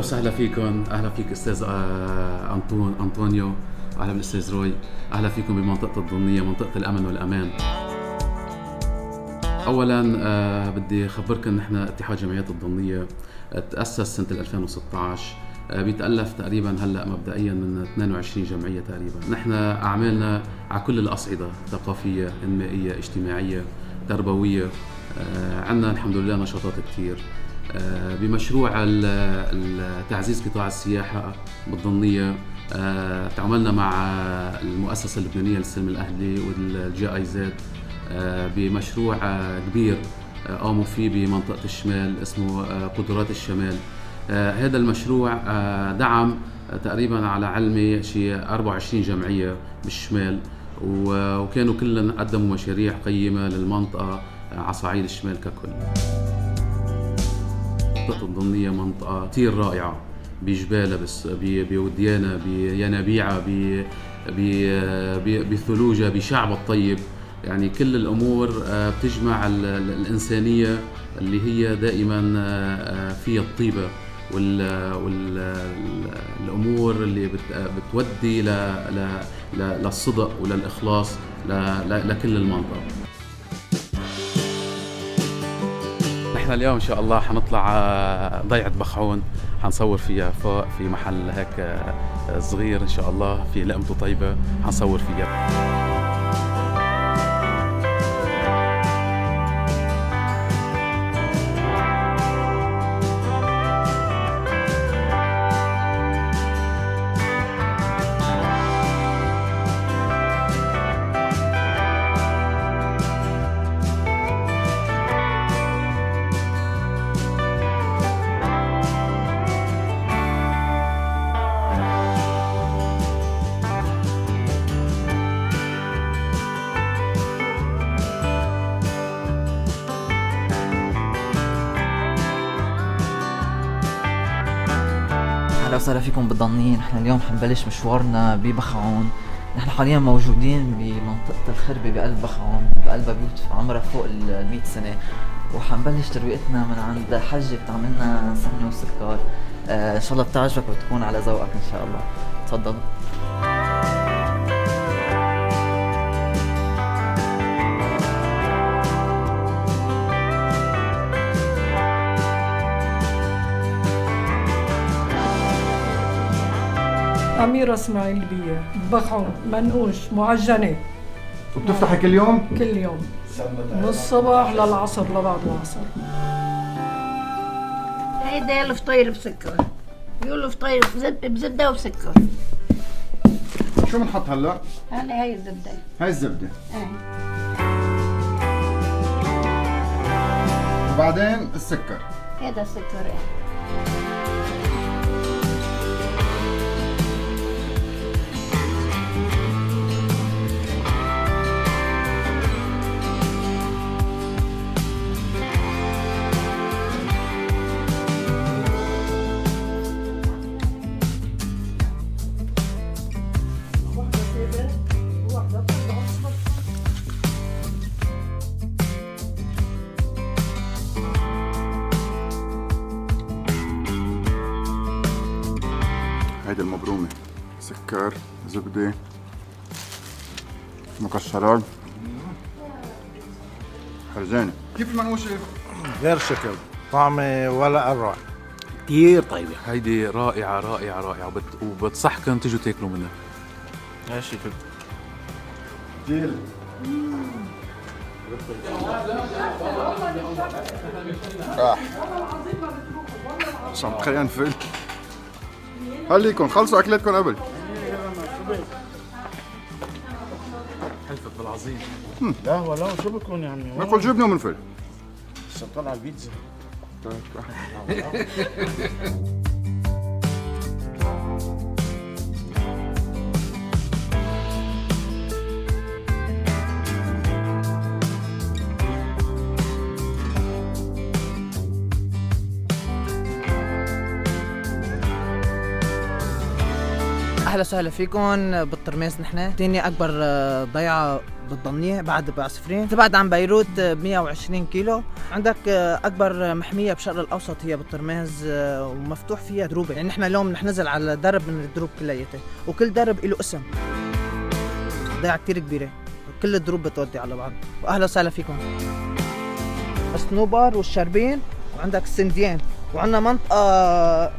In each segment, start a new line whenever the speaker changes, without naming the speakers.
وسهلا فيكم. اهلا فيك استاذ انطونيو. اهلا بالاستاذ روي. اهلا فيكم بمنطقه الضمنيه، منطقه الامن والامان. اولا بدي اخبركم نحن اتحاد جمعيات الضمنيه تاسس سنه 2016. بيتالف تقريبا هلا مبدئيا من 22 جمعيه تقريبا. نحن اعمالنا على كل الاصعده، ثقافيه، انمائيه، اجتماعيه، تربويه. عندنا الحمد لله نشاطات كثير. بمشروع تعزيز قطاع السياحة بالضمنية تعاملنا مع المؤسسة اللبنانية للسلم الأهلي والجي آي زد بمشروع كبير قاموا فيه بمنطقة الشمال اسمه قدرات الشمال. هذا المشروع دعم تقريبا على علمي شيء 24 جمعية بالشمال، وكانوا كلهم قدموا مشاريع قيمة للمنطقة على صعيد الشمال ككل. منطقة الضمنية منطقة كتير رائعة بجبالها، بوديانها، بينابيعها، بثلوجها، بشعبها الطيب. يعني كل الأمور بتجمع الإنسانية اللي هي دائما فيها الطيبة والأمور اللي بتودي للصدق وللإخلاص لكل المنطقة. نحن اليوم إن شاء الله حنطلع ضيعة بخعون، حنصور فيها فوق في محل هيك صغير إن شاء الله في لقمته طيبة، حنصور فيها.
اهلا وسهلا فيكم بالضمنيين. نحن اليوم حنبلش مشوارنا ببخعون. نحن حاليا موجودين بمنطقة الخربة بقلب بخعون، بقلبها بيوت عمرها فوق 100 سنة، وحنبلش ترويقتنا من عند حجة بتعملنا سمنة وسكر. ان شاء الله بتعجبك وتكون على ذوقك ان شاء الله. تفضل.
أميرة إسماعيل بيه، بخعون، منقوش، معجنة.
وبتفتحي كل يوم؟
كل يوم من الصبح للعصر لبعد العصر.
هيدا الفطير بسكر، بيقولوا فطير بزبدة وبسكر.
شو بنحط هلا؟
هلا هي الزبدة.
هاي الزبدة.
ايه.
وبعدين السكر.
هذا السكر ايه.
هيدي المبرومة، سكر، زبدة، مكسرات، خرزانة. كيف المنقوشة؟
غير شكل، طعمة ولا أروع،
كتير طيبة. هيدي رائعة رائعة رائعة، وبتصحكم تيجوا تاكلوا منها.
ماشي كده.
جيل. راح. عشان تخيل فيلم. خليكم خلصوا أكلتكم قبل.
حلفت بالعظيم.
لا ولا شو بكون يا عمي؟
ناكل جبنة من فيلم.
بس طلع البيتزا.
اهلا وسهلا فيكم بالترميز. نحن تاني اكبر ضيعه بالضمنيه بعد بعصفرين، تبعد عن بيروت ب 120 كيلو. عندك اكبر محميه بالشرق الاوسط هي بالترميز، ومفتوح فيها دروب. يعني نحن اليوم رح ننزل على درب من الدروب كلياته، وكل درب له اسم. ضيعه كتير كبيره، كل الدروب بتودي على بعض. واهلا وسهلا فيكم. الصنوبر والشربين، وعندك السنديان، وعندنا منطقه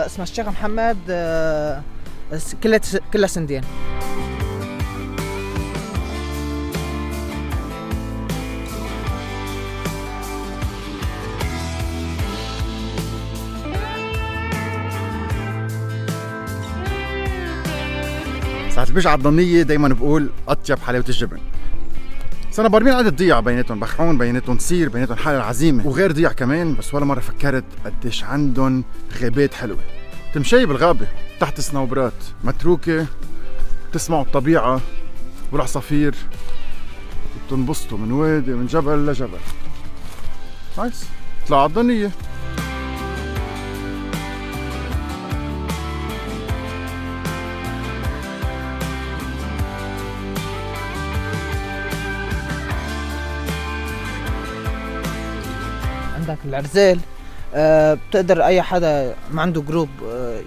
اسمها الشيخ محمد كلها سنديان.
ساعة البجعة الضنية دايما بقول أطيب حلاوة الجبن. بس أنا برمين عدد ضيع بيناتهم بخعون، بيناتهم سير، بيناتهم حالة العزيمة وغير ضيع كمان. بس ولا مرة فكرت قديش عندهم غابات حلوة. تمشي بالغابة تحت سنوبرات متروكة، تسمعوا الطبيعة والعصافير، وتنبسطوا من وادي من جبل لجبل. نايس. اطلعوا على الضنية.
عندك العرزال، بتقدر اي حدا ما عنده جروب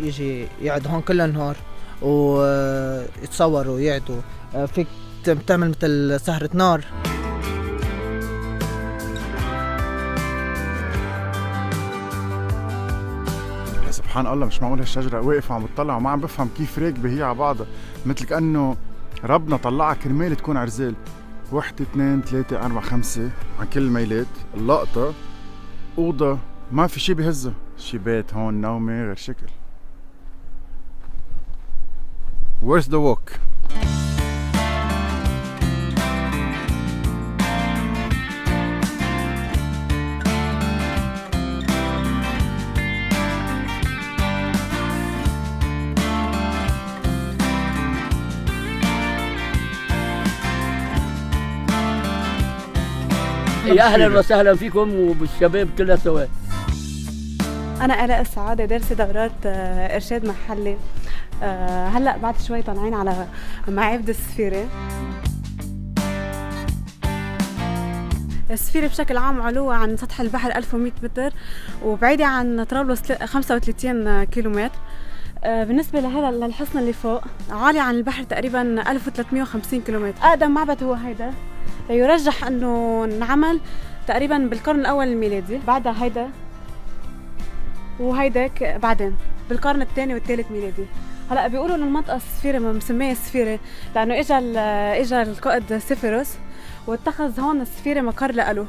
يجي يقعد هون كل النهار ويتصوروا ويقعدوا. فيك تعمل مثل سهرة نار.
سبحان الله، مش معقول هالشجرة واقفة عم بتطلع وما عم بفهم كيف راكبة هي على بعضها، مثل كأنه ربنا طلعها كرمال تكون عرزال. 1 2 3 4 5 عن كل الميلات. اللقطة أوضة ما في شي بهزها، شي بيت هون نومي غير شكل. Where's the walk؟
يا اهلا وسهلا فيكم وبالشباب كلها سوا.
انا آلاء السعاده، دارسه دورات ارشاد محلي. هلا بعد شوي طالعين على معابد السفيره. السفيره بشكل عام علوها عن سطح البحر 1100 متر، وبعيده عن طرابلس 35 كيلومتر. بالنسبه للحصن اللي فوق عالي عن البحر تقريبا 1350 كيلومتر. اقدم معبد هو هيدا، يرجح انه انعمل تقريبا بالقرن الاول الميلادي. بعدها هيدا وهيداك بعدين بالقرن الثاني والثالث ميلادي. هلا بيقولوا انه المنطقه السفيره مسميه السفيره لانه اجى القائد سيفيروس واتخذ هون السفيره مقر له.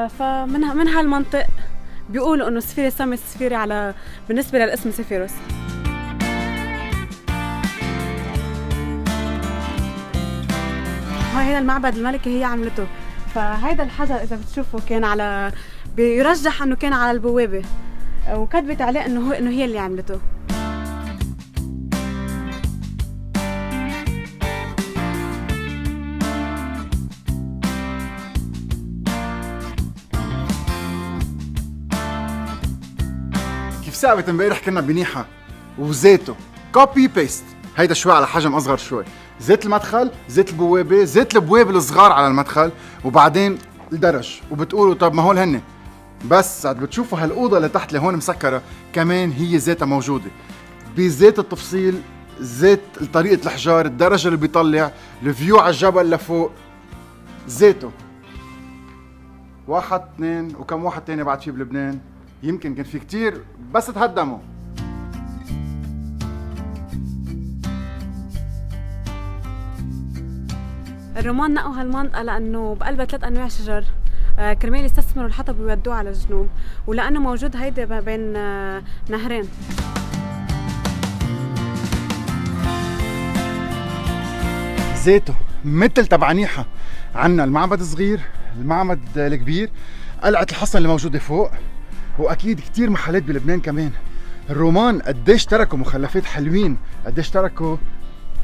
فمن هالمنطق بيقولوا انه السفيره سمت السفيره على بالنسبه للاسم سيفيروس. هذا المعبد الملكي هي عملته. فهيدا الحجر اذا بتشوفوا كان على بيرجح انه كان على البوابه، وكتبت عليه انه هي اللي عملته.
كيف ثابت امبارح كنا بنيحة وزيته كوبي بيست. هيدا شوي على حجم اصغر شوي، زيت المدخل، زيت البوابه، زيت البوابه الصغار على المدخل، وبعدين الدرج. وبتقولوا طب ما هول هن، بس ساعة بتشوفوا هالاوضه اللي تحت اللي هون مسكره كمان هي زيتها موجوده. بزيت التفصيل، زيت طريقه الحجار، الدرج اللي بيطلع، الفيو على الجبل لفوق، زيته. 1 2 وكم واحد تاني بعد فيه بلبنان، يمكن كان في كتير بس تهدموا.
الرومان نقوا هالمنطقة لأنه بقلبها 3 أنواع شجر كرمال يستثمروا الحطب ويودوه على الجنوب، ولأنه موجود هيدا بين نهرين.
زيته مثل تبعنيحة. عنا المعبد الصغير، المعبد الكبير، قلعة الحصن اللي موجودة فوق، وأكيد كتير محلات بلبنان كمان. الرومان قديش تركوا مخلفات حلوين، قديش تركوا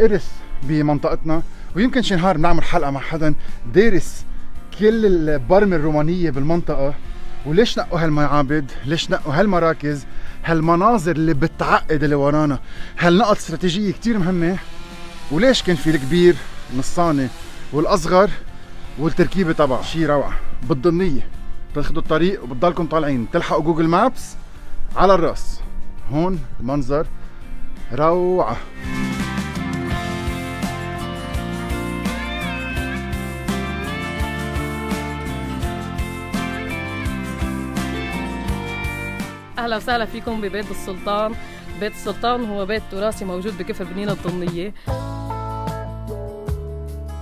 إرث بمنطقتنا. ويمكن شي نهار بنعمل حلقة مع حدا دارس كل البرمة الرومانية بالمنطقة، وليش نقوا هالمعابد، ليش نقوا هالمراكز، هالمناظر اللي بتعقد اللي ورانا، هالنقط استراتيجية كتير مهمة. وليش كان في الكبير نصانة والأصغر والتركيبة تبعه شي روعة. بالضنية بتاخدوا الطريق وبتضلكم طالعين تلحقوا جوجل مابس على الراس. هون المنظر روعة.
اهلا وسهلا فيكم ببيت السلطان. بيت السلطان هو بيت تراثي موجود بكفر بنينة الضنية.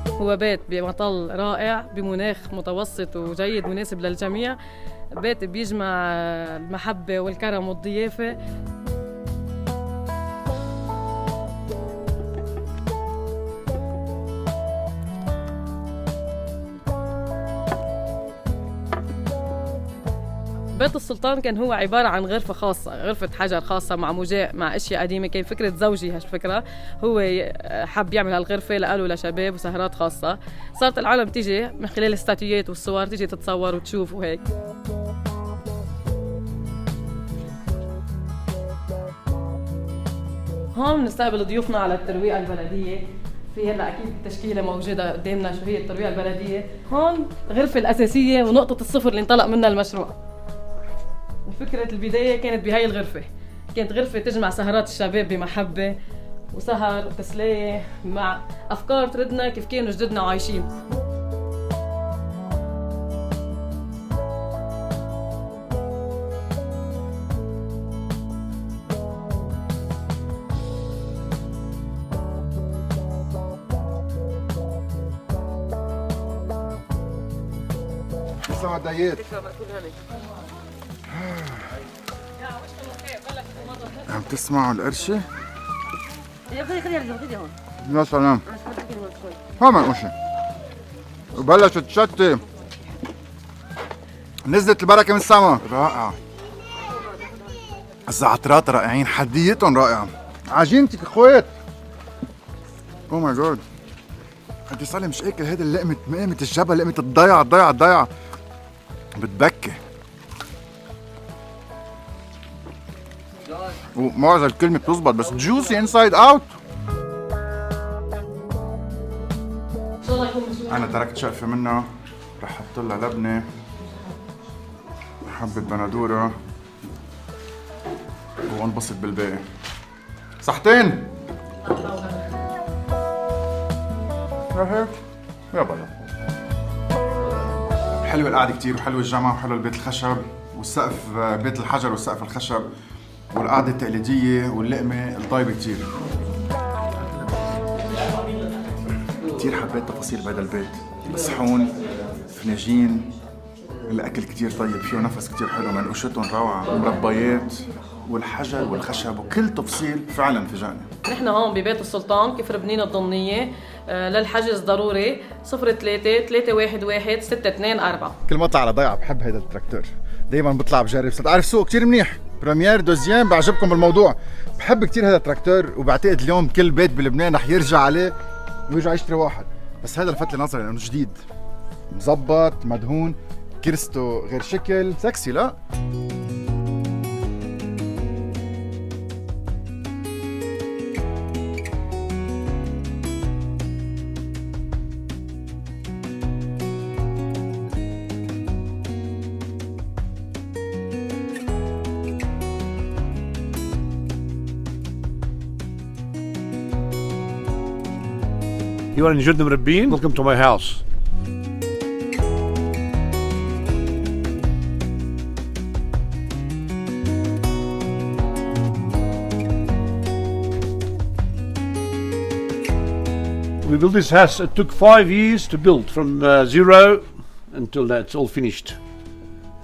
هو بيت بمطل رائع بمناخ متوسط وجيد مناسب للجميع. بيت بيجمع المحبة والكرم والضيافة. بيت السلطان كان هو عبارة عن غرفة خاصة، غرفة حجر خاصة مع مجاء مع أشياء قديمة. كان فكرة زوجي هالفكرة، هو حب يعمل هالغرفة لقاله لشباب وسهرات خاصة. صارت العالم تيجي من خلال الاستاتيات والصور تيجي تتصور وتشوف وهيك. هون بنستقبل ضيوفنا على الترويقة البلدية. في هلا اكيد تشكيله موجوده قدامنا شو هي الترويقه البلديه. هون الغرفه الاساسيه ونقطه الصفر اللي انطلق منها المشروع. فكرة البداية كانت بهاي الغرفة، كانت غرفة تجمع سهرات الشباب بمحبة وسهر وتسلية مع أفكار تردنا كيف كانوا جددنا عايشين.
تسلم الدايات. عم تسمعوا القرشة؟ يا سلام. ها ما قرشة. وبلشت تشتي. نزلت البركة من السما. رائعة. الزعترات رائعين، حديتهم رائعة. عجينتك اخوات. او ماي جاد. بدي صار لي مش اكل هيدا اللقمة، لقمة الجبل، لقمة الضيعة بتبكي. ومعظم الكلمة بتزبط بس جوسي انسايد اوت. انا تركت شقفة منها، رح احط لها لبنة، حبة بندورة وانبسط بالباقي. صحتين. هيك يا بلا. حلوة القعدة كتير وحلوة الجامعة وحلو البيت الخشب والسقف بيت الحجر والسقف الخشب والقعدة التقليدية واللقمة الطيبة كتير. كتير حبيت تفاصيل بهذا البيت، صحون، فناجين، الأكل كتير طيب، فيه نفس كتير حلو، منقوشتهم روعة، مربيات والحجر والخشب وكل تفصيل فعلا فاجأني.
نحن هون ببيت السلطان كفر بنينة الضنية. للحجز ضروري 03-311-624.
كل ما اطلع على ضيعة بحب هيدا التراكتور، دايما بطلع بجرب، صرت عارف سوق كتير منيح، بريمير دوزيام بعجبكم بالموضوع. بحب كتير هذا التراكتور وبعتقد اليوم كل بيت بلبنان رح يرجع عليه ويرجع يشتري واحد. بس هذا لفت لي نظري لانه جديد، مزبط، مدهون، كرسته غير شكل، سكسي لا؟
You are in Jordan Rabin. Welcome to my house. We built this house. It took 5 years to build, from zero until now it's all finished.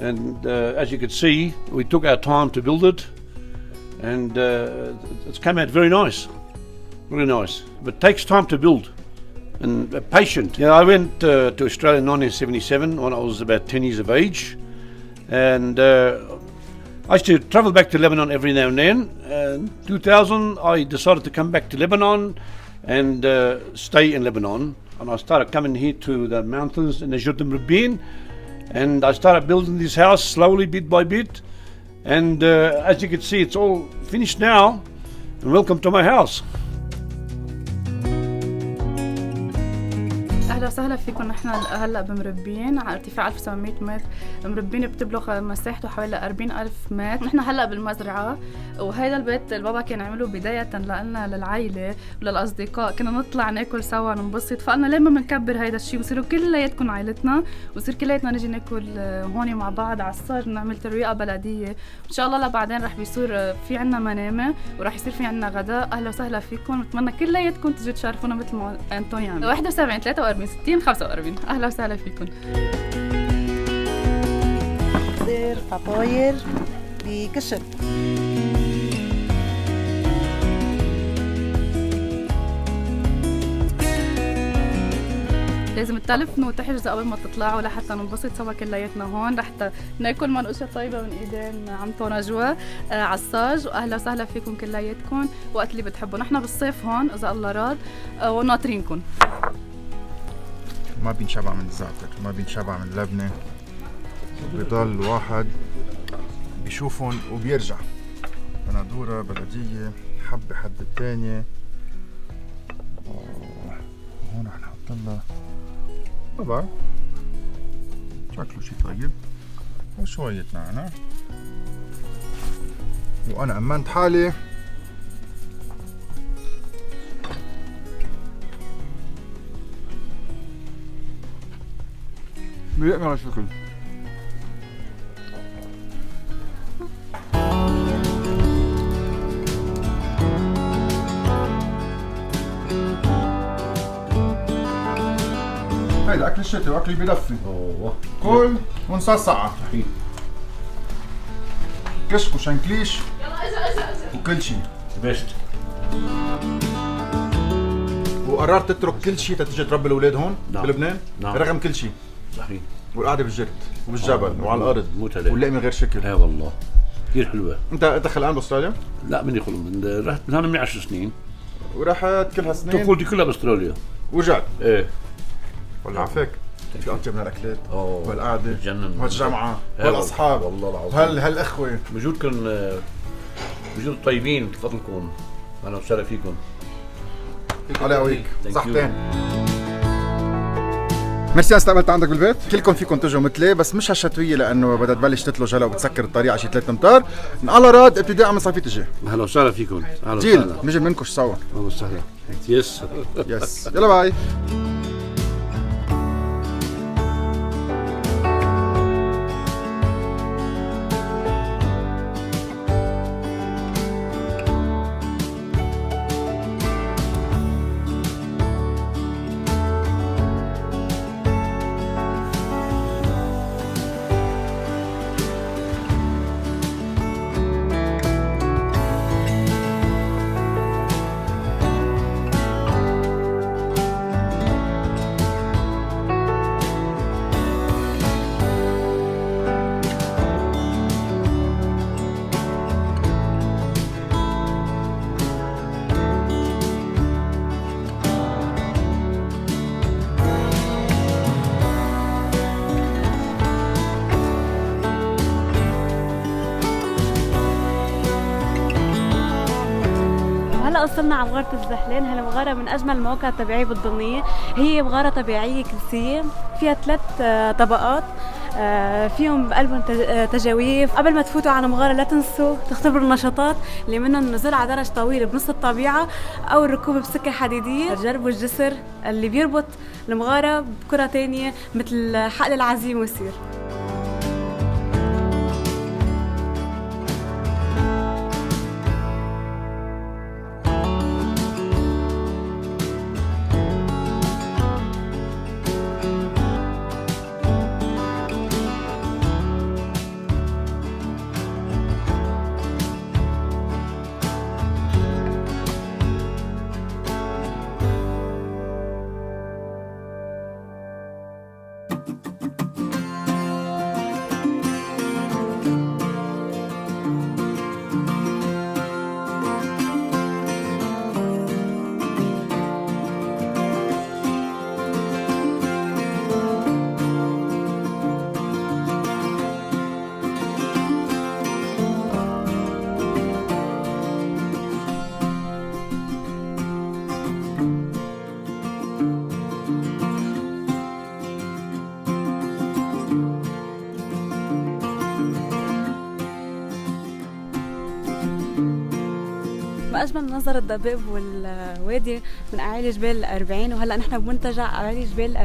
And as you can see, we took our time to build it, and it's come out very nice, really nice. But it takes time to build. And patient. Yeah, I went to Australia in 1977 when I was about 10 years of age, and I used to travel back to Lebanon every now and then. In 2000 I decided to come back to Lebanon and stay in Lebanon, and I started coming here to the mountains in the Jordan Rabin, and I started building this house slowly, bit by bit, And as you can see, it's all finished now. And welcome to my house.
اهلا وسهلا فيكم. نحن هلا بمربين على ارتفاع 1700 متر. مربين بتبلغ مساحته حوالي 40,000 متر. نحن هلا بالمزرعه، وهذا البيت البابا كان عمله بدايه لنا للعائله وللاصدقاء. كنا نطلع ناكل سوا ننبسط، فقلنا ليه ما بنكبر هيدا الشيء وصيروا كلياتكم عائلتنا وصير كلياتنا نجي ناكل هون مع بعض على الصاج، نعمل ترويقه بلديه. ان شاء الله لبعدين رح بيصير في عنا منامه ورح يصير في عنا غداء. اهلا وسهلا فيكم، بتمنى كلياتكم تجوا تشاركونا مثل ما انتم يعني. 71 43 60 45. اهلا وسهلا فيكم.
زير فطاير بكشك.
لازم تلفنوا وتحجزوا قبل ما تطلعوا لحتى ننبسط سوا كلياتنا هون. رح ناكل منقوشه طيبه من ايدين عمتو نجوى على الصاج. واهلا وسهلا فيكم كلياتكم وقت اللي بتحبوا. نحن بالصيف هون اذا الله راد وناطرينكم.
ما بينشبع من الزعتر، ما بينشبع من اللبنه، بضل واحد بيشوفهم وبيرجع. بندوره بلديه حبه حد الثانيه. هون رح نحط لها طبعا شكله شي طيب وشويه نعناع. وانا امنت حالي بيقنا على شكل. هيدا اكل الشتاء واكل بيدفي. كل ونصصعة كشك وشنكليش وكل شيء
بيست.
وقررت تترك كل شيء تتجي تربي الاولاد هون بلبنان؟ رغم كل شيء.
صحيح.
والقعده بالجرد وبالجبل وعلى الارض
موت
واللاقي من غير شكل.
اي والله كثير حلوه.
انت خلقان باستراليا؟
لا مني رحت من هون من 10 سنين.
ورحت كل هالسنين؟
طفولتي كلها باستراليا.
ورجعت؟
ايه.
والله عافاك. في اطيب من الاكلات والقعده
بتجنن
والجامعه والاصحاب
والله العظيم
هالاخوه
وجود طيبين بفضلكم. اهلا وسهلا فيكم.
الله يقويك. صحتين. ميرسي استقبلت عندك بالبيت. كلكم فيكم تجوا مثلي بس مش هالشتويه لانه بدها تبلش تتلج هلا وبتسكر الطريق على شي 3 امتار. على راد ابتداء من صيفيه الجاي.
اهلا وسهلا فيكم. اهلا
جيل
وسهلا.
نجي بننكش سوا.
اهلا وسهلا. يس
يس يلا باي.
هلا وصلنا على مغارة الزحلين. هالمغارة من أجمل المواقع الطبيعية بالضمية. هي مغارة طبيعية كلسية فيها 3 طبقات فيهم بقلبهم تجاويف. قبل ما تفوتوا على مغارة لا تنسوا تختبروا النشاطات اللي منهم النزول على درج طويل بنص الطبيعة أو الركوب بسكة حديدية. جربوا الجسر اللي بيربط المغارة بكرة تانية مثل حقل العزيم وسير. ما أجمل منظر الضباب والوادي من أعالي جبال ال40. وهلا نحن بمنتجع أعالي جبال ال40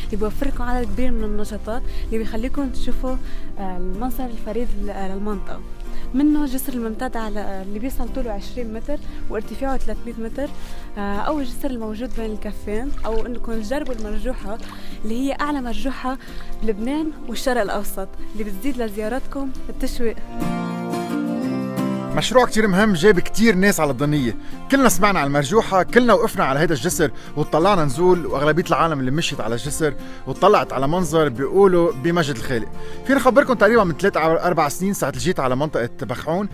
اللي بيوفر لكم عدد كبير من النشاطات اللي بيخليكم تشوفوا المنظر الفريد للمنطقة. منه جسر الممتد على اللي بيصل طوله 20 متر وارتفاعه 300 متر، أو الجسر الموجود بين الكفين، أو إنكم تجربوا المرجوحة اللي هي أعلى مرجوحة بلبنان والشرق الأوسط اللي بتزيد لزياراتكم التشويق.
مشروع كتير مهم جاب كتير ناس على الضنية. كلنا سمعنا على المرجوحة، كلنا وقفنا على هيدا الجسر وطلعنا نزول، وأغلبية العالم اللي مشيت على الجسر وطلعت على منظر بيقولوا بمجد الخالق. فينا خبركم تقريبا من 3 أو 4 سنين ساعة جيت على منطقة بخعون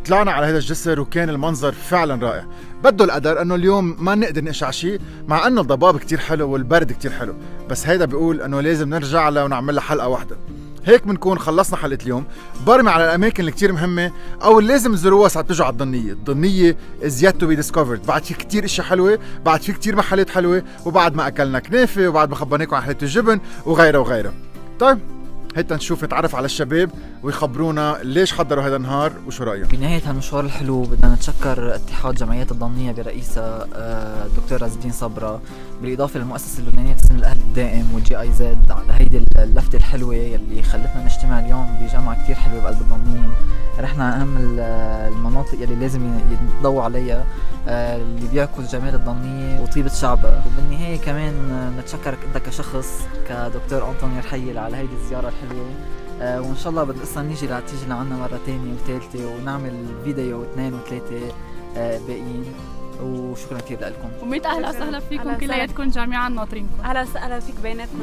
طلعنا على هيدا الجسر وكان المنظر فعلا رائع. بده القدر انه اليوم ما نقدر نقشع شيء، مع انه الضباب كتير حلو والبرد كتير حلو، بس هيدا بيقول انه لازم نرجع له ونعمل له حلقة واحدة. هيك بنكون خلصنا حلقة اليوم. برمي على الأماكن اللي كتير مهمة أو اللي لازم تزوروها ساعة تجوا على الضنية. الضنية is yet to be discovered. بعد في كتير اشياء حلوة، بعد في كتير محلات حلوة، وبعد ما أكلنا كنافة، وبعد ما خبرناكم عن حلقة الجبن وغيره وغيره. طيب هيدا نشوف نتعرف على الشباب ويخبرونا ليش حضروا هذا النهار وشو رأيهم.
بنهاية هالمشوار الحلو بدنا نتشكر اتحاد جمعيات الضنية برئيسها الدكتور عز الدين صبرا، بالإضافة للمؤسسة اللبنانية للسن الأهلي الدائم والGIZ على هيدي اللفتة الحلوة يلي خلتنا نجتمع اليوم بجامعة كتير حلوة بقلب الضنية. رحنا عن أهم المناطق يلي لازم يتضووا عليها اللي بيعكس جمال الضنية وطيبة شعبها. وبالنهاية كمان نتشكرك أنت كشخص كدكتور أنطوني رحيل على هيدي الزيارة الحلوة، وإن شاء الله بدنا نيجي تيجي لعنا مرة تانية وثالثة ونعمل فيديو 2 و3 باقيين. وشكرا كثير لكم،
وميت أهلا وسهلا فيكم كلياتكم جميعا ناطرينكم.
أهلا وسهلا فيك بيناتكم.